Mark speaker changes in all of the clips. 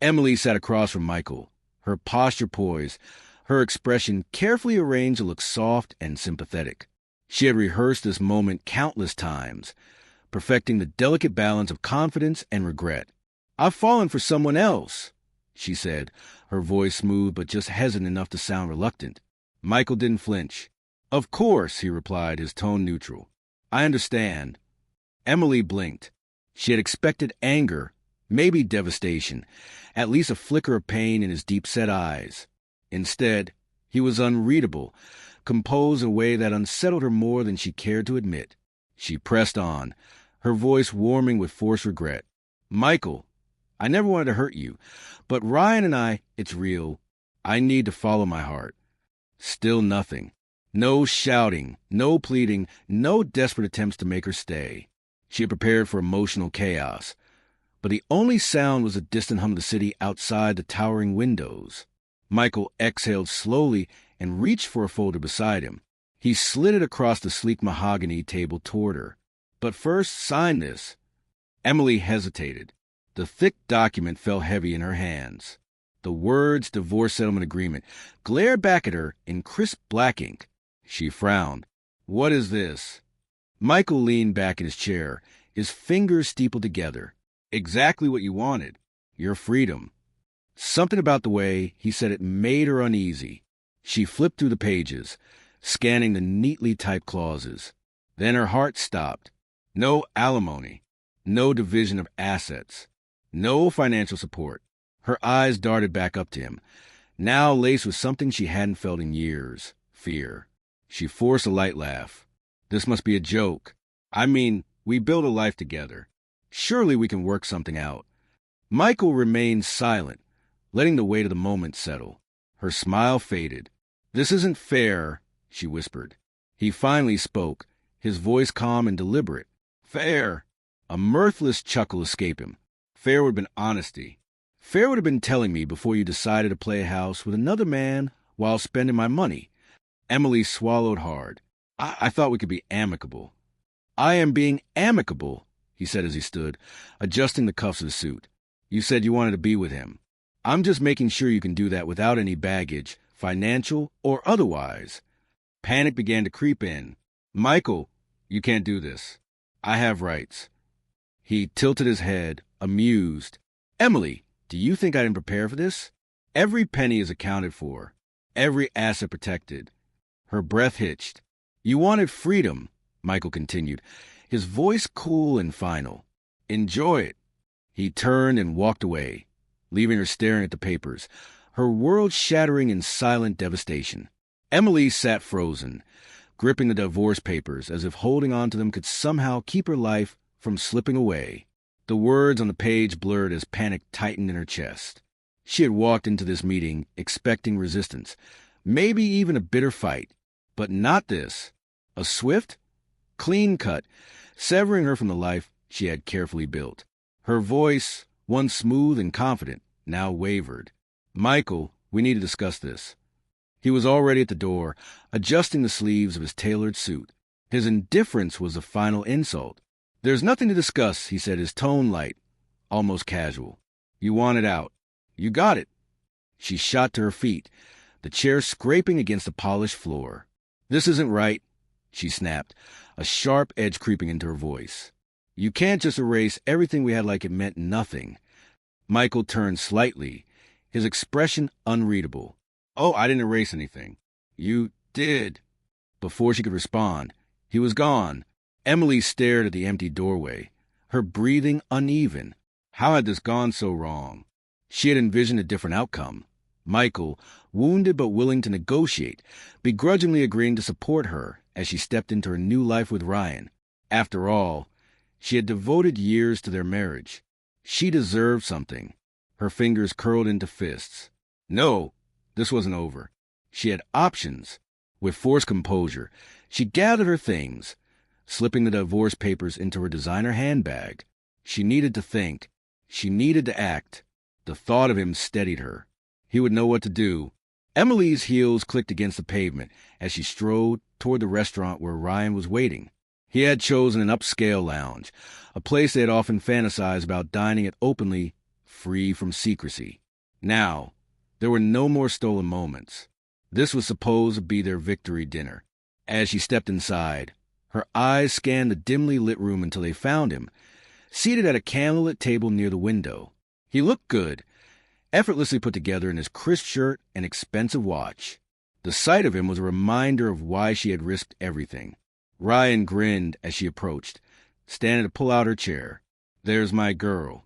Speaker 1: Emily sat across from Michael, her posture poised, her expression carefully arranged to look soft and sympathetic. She had rehearsed this moment countless times, perfecting the delicate balance of confidence and regret. "I've fallen for someone else," she said, her voice smooth but just hesitant enough to sound reluctant. Michael didn't flinch. "Of course," he replied, his tone neutral. "I understand." Emily blinked. She had expected anger, maybe devastation, at least a flicker of pain in his deep-set eyes. Instead, he was unreadable, composed in a way that unsettled her more than she cared to admit. She pressed on, her voice warming with forced regret. "Michael, I never wanted to hurt you, but Ryan and I, it's real. I need to follow my heart." Still nothing. No shouting, no pleading, no desperate attempts to make her stay. She had prepared for emotional chaos, but the only sound was the distant hum of the city outside the towering windows. Michael exhaled slowly and reached for a folder beside him. He slid it across the sleek mahogany table toward her. "But first, sign this." Emily hesitated. The thick document fell heavy in her hands. The words "divorce settlement agreement" glared back at her in crisp black ink. She frowned. "What is this?" Michael leaned back in his chair, his fingers steepled together. "Exactly what you wanted. Your freedom." Something about the way he said it made her uneasy. She flipped through the pages, scanning the neatly typed clauses. Then her heart stopped. No alimony. No division of assets. No financial support. Her eyes darted back up to him, now laced with something she hadn't felt in years: fear. She forced a light laugh. "This must be a joke. I mean, we built a life together. Surely we can work something out." Michael remained silent, letting the weight of the moment settle. Her smile faded. "This isn't fair," she whispered. He finally spoke, his voice calm and deliberate. "Fair." A mirthless chuckle escaped him. "Fair would have been honesty. Fair would have been telling me before you decided to play house with another man while spending my money." Emily swallowed hard. I thought we could be amicable." "I am being amicable," he said as he stood, adjusting the cuffs of his suit. "You said you wanted to be with him. I'm just making sure you can do that without any baggage, financial or otherwise." Panic began to creep in. "Michael, you can't do this. I have rights." He tilted his head, amused. "Emily, do you think I didn't prepare for this? Every penny is accounted for. Every asset protected." Her breath hitched. "You wanted freedom," Michael continued, his voice cool and final. "Enjoy it." He turned and walked away, leaving her staring at the papers, her world shattering in silent devastation. Emily sat frozen, gripping the divorce papers as if holding on to them could somehow keep her life from slipping away. The words on the page blurred as panic tightened in her chest. She had walked into this meeting expecting resistance, maybe even a bitter fight, but not this. A swift, clean cut, severing her from the life she had carefully built. Her voice, once smooth and confident, now wavered. "Michael, we need to discuss this." He was already at the door, adjusting the sleeves of his tailored suit. His indifference was the final insult. "There's nothing to discuss," he said, his tone light, almost casual. "You want it out. You got it." She shot to her feet, the chair scraping against the polished floor. "This isn't right," she snapped, a sharp edge creeping into her voice. "You can't just erase everything we had like it meant nothing." Michael turned slightly, his expression unreadable. "Oh, I didn't erase anything." "You did." Before she could respond, he was gone. Emily stared at the empty doorway, her breathing uneven. How had this gone so wrong? She had envisioned a different outcome. Michael, wounded but willing to negotiate, begrudgingly agreeing to support her as she stepped into her new life with Ryan. After all, she had devoted years to their marriage. She deserved something. Her fingers curled into fists. No, this wasn't over. She had options. With forced composure, she gathered her things, slipping the divorce papers into her designer handbag. She needed to think. She needed to act. The thought of him steadied her. He would know what to do. Emily's heels clicked against the pavement as she strode toward the restaurant where Ryan was waiting. He had chosen an upscale lounge, a place they had often fantasized about dining at openly free from secrecy. Now, there were no more stolen moments. This was supposed to be their victory dinner. As she stepped inside, her eyes scanned the dimly lit room until they found him, seated at a candlelit table near the window. He looked good, effortlessly put together in his crisp shirt and expensive watch. The sight of him was a reminder of why she had risked everything. Ryan grinned as she approached, standing to pull out her chair. "There's my girl."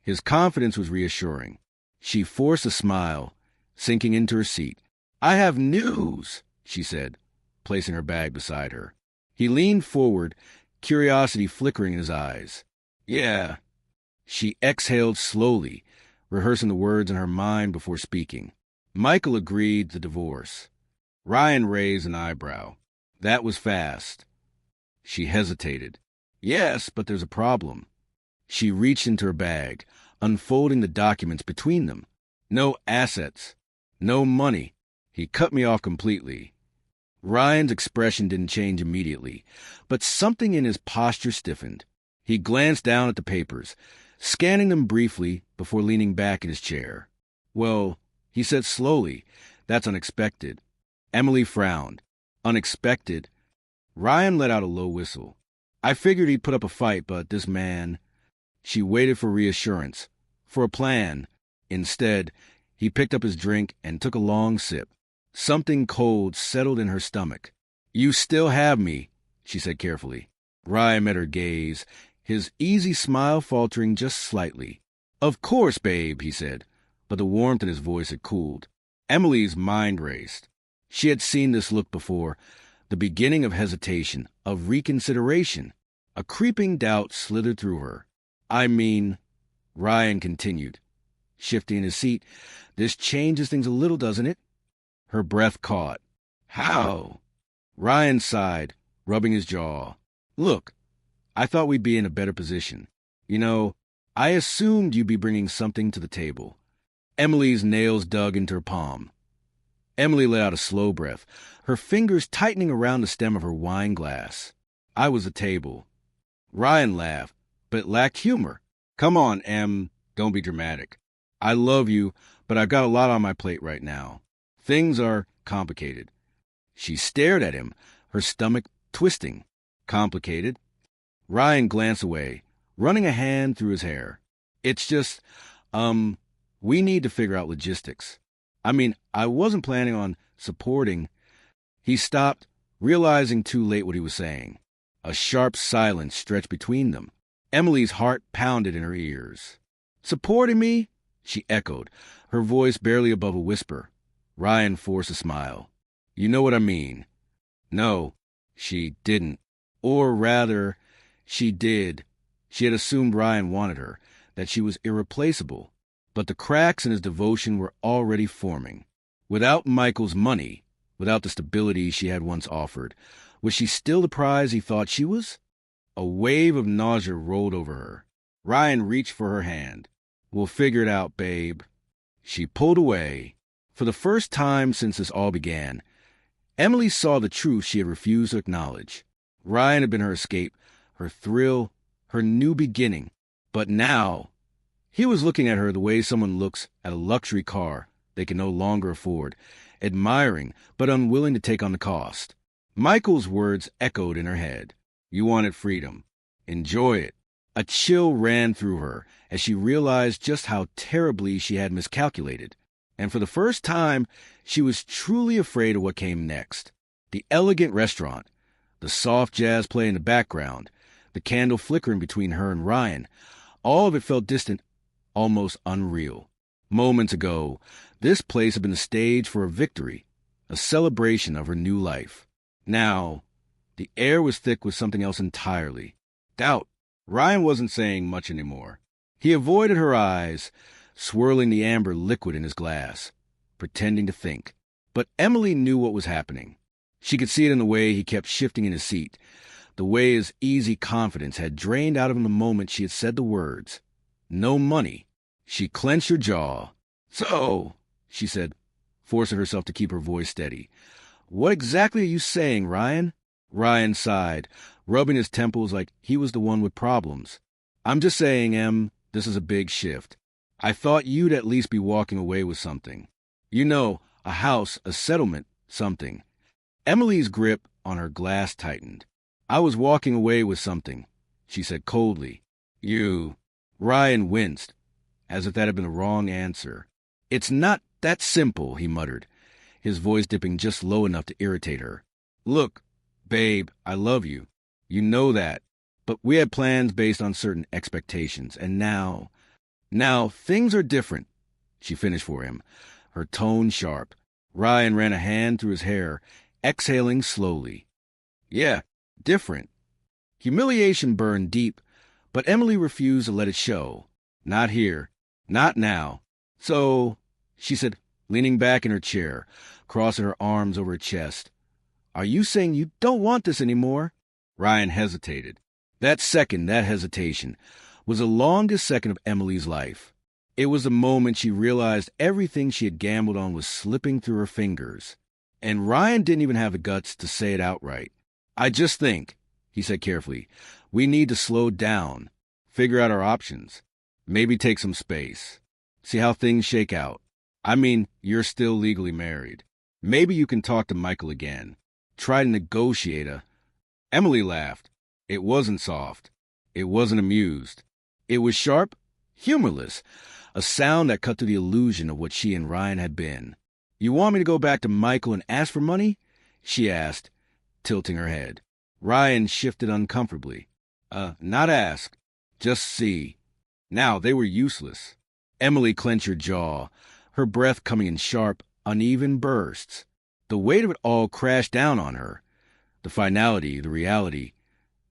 Speaker 1: His confidence was reassuring. She forced a smile, sinking into her seat. "I have news," she said, placing her bag beside her. He leaned forward, curiosity flickering in his eyes. "Yeah." She exhaled slowly, rehearsing the words in her mind before speaking. Michael agreed the divorce. Ryan raised an eyebrow. That was fast. She hesitated. "Yes, but there's a problem." She reached into her bag, unfolding the documents between them. "No assets. No money." He cut me off completely. Ryan's expression didn't change immediately, but something in his posture stiffened. He glanced down at the papers, scanning them briefly before leaning back in his chair. "Well," he said slowly, "that's unexpected." Emily frowned. "Unexpected?" Ryan let out a low whistle. "I figured he'd put up a fight, but this man—" She waited for reassurance, for a plan. Instead, he picked up his drink and took a long sip. Something cold settled in her stomach. "You still have me," she said carefully. Ryan met her gaze, his easy smile faltering just slightly. "Of course, babe," he said, but the warmth in his voice had cooled. Emily's mind raced. She had seen this look before, the beginning of hesitation, of reconsideration. A creeping doubt slithered through her. "I mean," Ryan continued, shifting in his seat, "this changes things a little, doesn't it?" Her breath caught. "How?" Ryan sighed, rubbing his jaw. "Look, I thought we'd be in a better position. You know, I assumed you'd be bringing something to the table." Emily's nails dug into her palm. Emily let out a slow breath, her fingers tightening around the stem of her wine glass. "I was the table." Ryan laughed, but it lacked humor. "Come on, Em, don't be dramatic. I love you, but I've got a lot on my plate right now. Things are complicated." She stared at him, her stomach twisting. "Complicated?" Ryan glanced away, running a hand through his hair. "It's just, we need to figure out logistics. I mean, I wasn't planning on supporting." He stopped, realizing too late what he was saying. A sharp silence stretched between them. Emily's heart pounded in her ears. "Supporting me?" she echoed, her voice barely above a whisper. Ryan forced a smile. "You know what I mean." No, she didn't. Or rather, she did. She had assumed Ryan wanted her, that she was irreplaceable. But the cracks in his devotion were already forming. Without Michael's money, without the stability she had once offered, was she still the prize he thought she was? A wave of nausea rolled over her. Ryan reached for her hand. "We'll figure it out, babe." She pulled away. For the first time since this all began, Emily saw the truth she had refused to acknowledge. Ryan had been her escape, her thrill, her new beginning. But now, he was looking at her the way someone looks at a luxury car they can no longer afford, admiring but unwilling to take on the cost. Michael's words echoed in her head. You wanted freedom. Enjoy it. A chill ran through her as she realized just how terribly she had miscalculated. And for the first time, she was truly afraid of what came next. The elegant restaurant, the soft jazz play in the background, the candle flickering between her and Ryan, all of it felt distant, almost unreal. Moments ago, this place had been the stage for a victory, a celebration of her new life. Now, the air was thick with something else entirely. Doubt. Ryan wasn't saying much anymore. He avoided her eyes, swirling the amber liquid in his glass, pretending to think. But Emily knew what was happening. She could see it in the way he kept shifting in his seat, the way his easy confidence had drained out of him the moment she had said the words. No money. She clenched her jaw. "So," she said, forcing herself to keep her voice steady, "what exactly are you saying, Ryan?" Ryan sighed, rubbing his temples like he was the one with problems. "I'm just saying, Em, this is a big shift. I thought you'd at least be walking away with something. You know, a house, a settlement, something. Emily's grip on her glass tightened. I was walking away with something, she said coldly. You. Ryan winced, as if that had been the wrong answer. It's not that simple, he muttered, his voice dipping just low enough to irritate her. Look, babe, I love you. You know that. But we had plans based on certain expectations, and now things are different, she finished for him, her tone sharp. Ryan ran a hand through his hair, exhaling slowly. Yeah, different. Humiliation burned deep, but Emily refused to let it show. Not here. Not now. So, she said, leaning back in her chair, crossing her arms over her chest. Are you saying you don't want this anymore? Ryan hesitated. That hesitation, was the longest second of Emily's life. It was the moment she realized everything she had gambled on was slipping through her fingers. And Ryan didn't even have the guts to say it outright. I just think, he said carefully, we need to slow down, figure out our options, maybe take some space, see how things shake out. I mean, you're still legally married. Maybe you can talk to Michael again. Try to negotiate a... Emily laughed. It wasn't soft. It wasn't amused. It was sharp, humorless, a sound that cut through the illusion of what she and Ryan had been. You want me to go back to Michael and ask for money? She asked, tilting her head. Ryan shifted uncomfortably. Not ask. Just see. Now, they were useless. Emily clenched her jaw, her breath coming in sharp, uneven bursts. The weight of it all crashed down on her. The finality, the reality,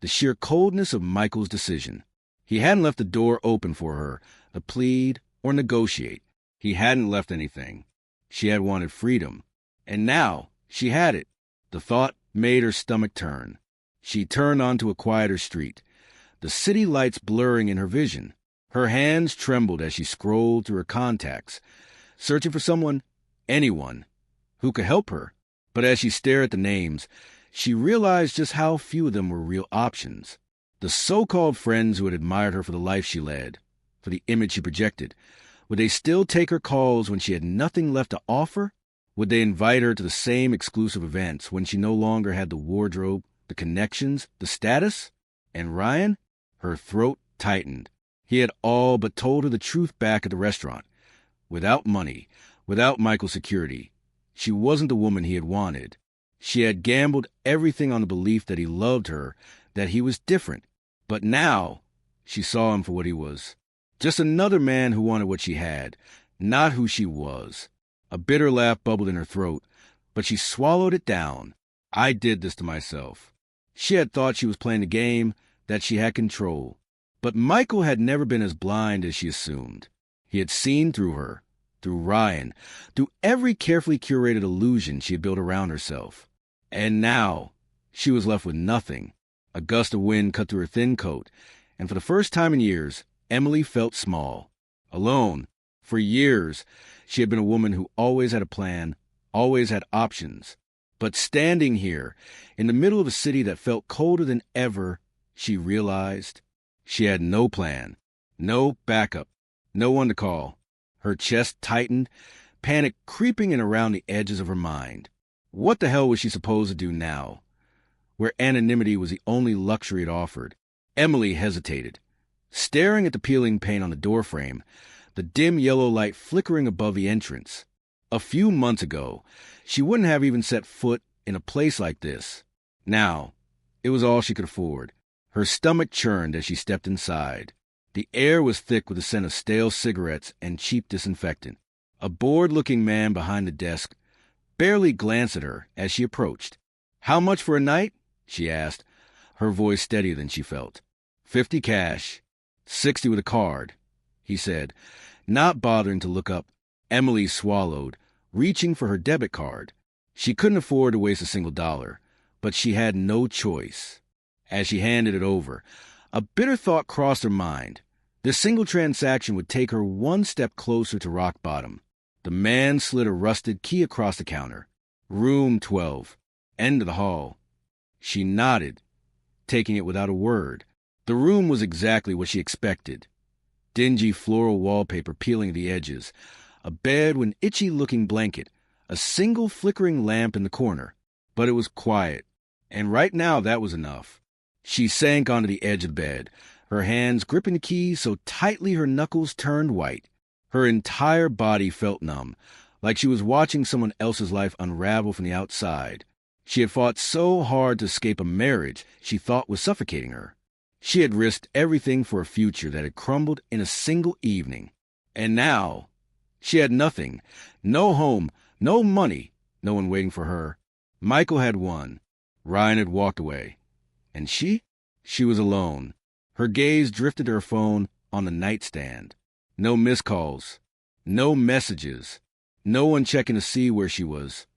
Speaker 1: the sheer coldness of Michael's decision. He hadn't left the door open for her, to plead or negotiate. He hadn't left anything. She had wanted freedom. And now, she had it. The thought made her stomach turn. She turned onto a quieter street, the city lights blurring in her vision. Her hands trembled as she scrolled through her contacts, searching for someone, anyone, who could help her. But as she stared at the names, she realized just how few of them were real options. The so-called friends who had admired her for the life she led, for the image she projected, would they still take her calls when she had nothing left to offer? Would they invite her to the same exclusive events when she no longer had the wardrobe, the connections, the status? And Ryan? Her throat tightened. He had all but told her the truth back at the restaurant. Without money, without Michael's security, she wasn't the woman he had wanted. She had gambled everything on the belief that he loved her, that he was different. But now, she saw him for what he was. Just another man who wanted what she had, not who she was. A bitter laugh bubbled in her throat, but she swallowed it down. I did this to myself. She had thought she was playing a game, that she had control. But Michael had never been as blind as she assumed. He had seen through her, through Ryan, through every carefully curated illusion she had built around herself. And now, she was left with nothing. A gust of wind cut through her thin coat, and for the first time in years, Emily felt small, alone. For years, she had been a woman who always had a plan, always had options. But standing here, in the middle of a city that felt colder than ever, she realized she had no plan, no backup, no one to call. Her chest tightened, panic creeping in around the edges of her mind. What the hell was she supposed to do now, where anonymity was the only luxury it offered? Emily hesitated, staring at the peeling paint on the doorframe, the dim yellow light flickering above the entrance. A few months ago, she wouldn't have even set foot in a place like this. Now, it was all she could afford. Her stomach churned as she stepped inside. The air was thick with the scent of stale cigarettes and cheap disinfectant. A bored-looking man behind the desk barely glanced at her as she approached. "How much for a night?" she asked, her voice steadier than she felt. "50 cash, 60 with a card," he said, not bothering to look up. Emily swallowed, reaching for her debit card. She couldn't afford to waste a single dollar, but she had no choice. As she handed it over, a bitter thought crossed her mind. This single transaction would take her one step closer to rock bottom. The man slid a rusted key across the counter. Room 12. End of the hall. She nodded, taking it without a word. The room was exactly what she expected. dingy floral wallpaper peeling at the edges, a bed with an itchy-looking blanket, a single flickering lamp in the corner. But it was quiet, and right now that was enough. She sank onto the edge of the bed, her hands gripping the keys so tightly her knuckles turned white. Her entire body felt numb, like she was watching someone else's life unravel from the outside. She had fought so hard to escape a marriage she thought was suffocating her. She had risked everything for a future that had crumbled in a single evening. And now, she had nothing. No home, no money, no one waiting for her. Michael had won. Ryan had walked away. And she? She was alone. Her gaze drifted to her phone on the nightstand. No missed calls. No messages. No one checking to see where she was.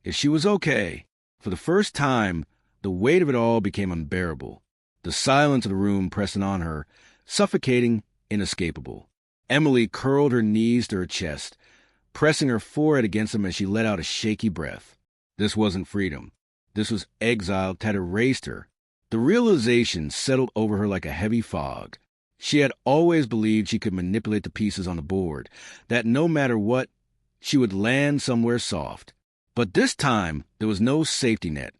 Speaker 1: If she was okay. For the first time, the weight of it all became unbearable. The silence of the room pressing on her, suffocating, inescapable. Emily curled her knees to her chest, pressing her forehead against them as she let out a shaky breath. This wasn't freedom. This was exile that had erased her. The realization settled over her like a heavy fog. She had always believed she could manipulate the pieces on the board, that no matter what, she would land somewhere soft. But this time, there was no safety net.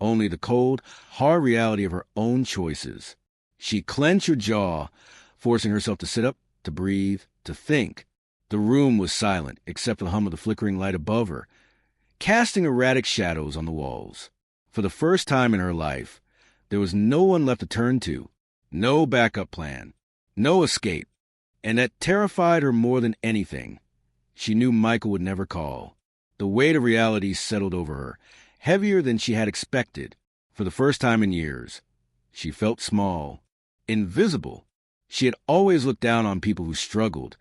Speaker 1: Only the cold, hard reality of her own choices. She clenched her jaw, forcing herself to sit up, to breathe, to think. The room was silent, except for the hum of the flickering light above her, casting erratic shadows on the walls. For the first time in her life, there was no one left to turn to, no backup plan, no escape, and that terrified her more than anything. She knew Michael would never call. The weight of reality settled over her, heavier than she had expected. For the first time in years, she felt small, invisible. She had always looked down on people who struggled,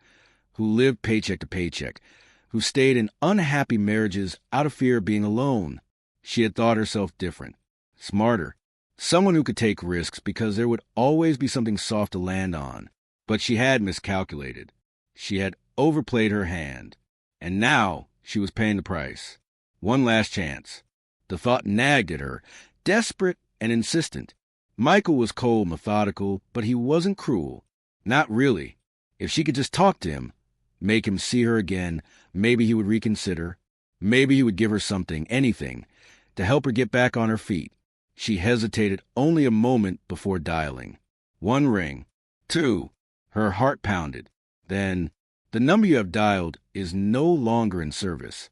Speaker 1: who lived paycheck to paycheck, who stayed in unhappy marriages out of fear of being alone. She had thought herself different, smarter, someone who could take risks because there would always be something soft to land on. But she had miscalculated. She had overplayed her hand. And now she was paying the price. One last chance. The thought nagged at her, desperate and insistent. Michael was cold, methodical, but he wasn't cruel. Not really. If she could just talk to him, make him see her again, maybe he would reconsider. Maybe he would give her something, anything, to help her get back on her feet. She hesitated only a moment before dialing. 1 ring. 2. Her heart pounded. Then, the number you have dialed is no longer in service.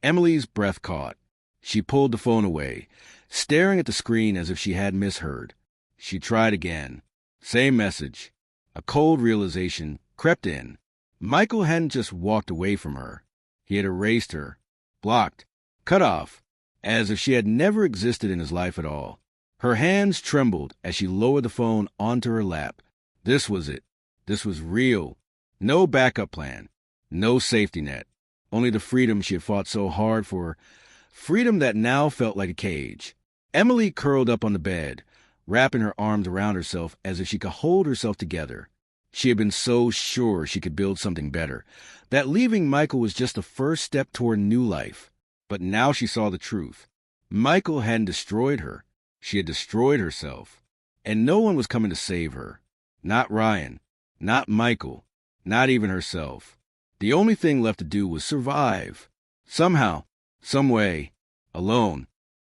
Speaker 1: Emily's breath caught. She pulled the phone away, staring at the screen as if she had misheard. She tried again. Same message. A cold realization crept in. Michael hadn't just walked away from her. He had erased her, blocked, cut off, as if she had never existed in his life at all. Her hands trembled as she lowered the phone onto her lap. This was it. This was real. No backup plan. No safety net. Only the freedom she had fought so hard for. Freedom that now felt like a cage. Emily curled up on the bed, wrapping her arms around herself as if she could hold herself together. She had been so sure she could build something better, that leaving Michael was just the first step toward new life. But now she saw the truth. Michael hadn't destroyed her. She had destroyed herself. And no one was coming to save her. Not Ryan. Not Michael. Not even herself. The only thing left to do was survive. Somehow, some way, alone.